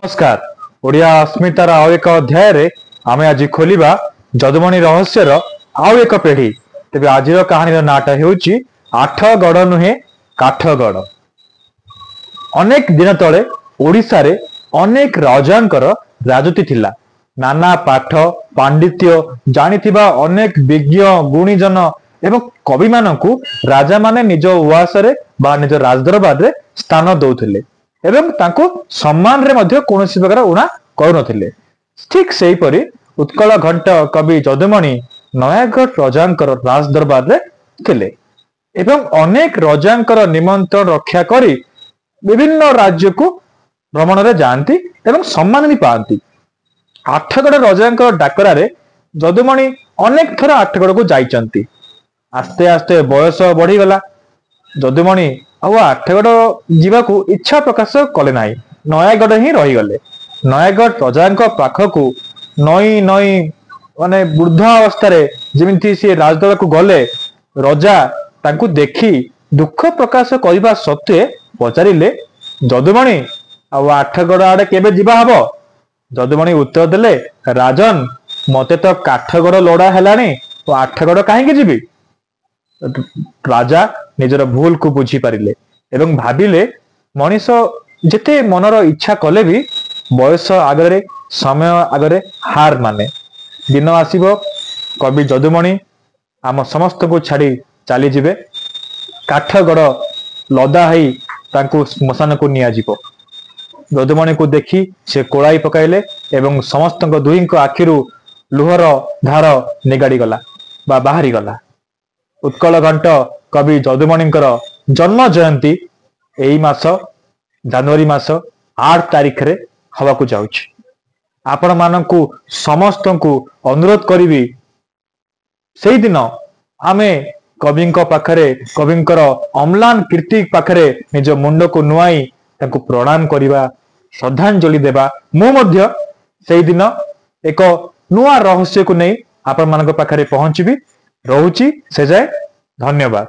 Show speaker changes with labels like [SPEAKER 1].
[SPEAKER 1] नमस्कार। ओडिया अस्मितार आउ एक अध्याय आमे आज खोलिबा जदुमणि रहस्यर आउ एक पीढ़ी। तेबे आज कहानी नाटा हेउची आठगड़ नुहे काठगड़। अनेक दिन तले ओडिशा रे अनेक राजांकर राजती थिला। नाना पाठ पांडित्य जानिथिबा अनेक विज्ञ गुणीजन एवं कवि मानकु राजा माने निज उवासरे बा निज राजदरबार रे स्थान दौथिले एवं तांको सम्मान रे मध्य कोनोसी प्रकार उणा करुनथिले। ठीक सेही परि उत्कल घंट कवि जदुमणि नयागढ़ राजांकर राजदरबार रे थिले एवं अनेक राजांकर निमंत्रण रक्षा करी विभिन्न राज्य को भ्रमण रे जानती एवं सम्मान भी पाती। आठगड़ राजांकर डाकरा रे जदुमणि अनेक थर आठगड़ को जाइचंती। आस्ते आस्ते बयस बढ़ी गला। जदुमणि आठगड़ जीवाकू इच्छा प्रकाश कले नाही, नयागढ़ ही रही गले। नयागढ़ राजांक पाखकू नई नई माने वृद्धावस्था जेमिति सी राजदरबार को गले, राजा तांकू देखी दुख प्रकाश करने सत्वे पचारिले, जदुमणि आठगड़ आड़े केबे जीवा हबो? जदुमणि उत्तर देले, राजन मते तो काठगड़ लोड़ा हेलानी, तो आठगड़ काहेकि जीवी? राजा निजर भूल को बुझी पारिले एवं भाविले मनीष जेते मनर इच्छा कले भी बयस आगरे समय आगरे हार माने। दिन आसीबो कवि जदुमणि आम समस्त को छाड़ी चली जिवे। काठगड़ लदा हई तांको श्मशान को निया जिवो। जदुमणि को देखी से कोड़ाई पकाइले एवं समस्त दुही आखिरु लुहर धार निगाड़ी गला बा बाहरी गला। उत्कल घंट कवि जदुमणिंकर जन्म जयंती एई मास जनवरी मास 8 तारिख रे हवा को जाउछि। आपण मानकु समस्त को अनुरोध करिवि, सेई दिन आमे कविंक पाखरे कविंकर अम्लान कीर्ति पाखरे निज मुंड को नुआई ताको प्रणाम करिवा, श्रद्धांजलि देबा। मु मध्य सेई दिन एक नुआ रहस्य को नहीं आपण मानक पाखरे पहुंचबी। रहुछि से जाय, धन्यवाद।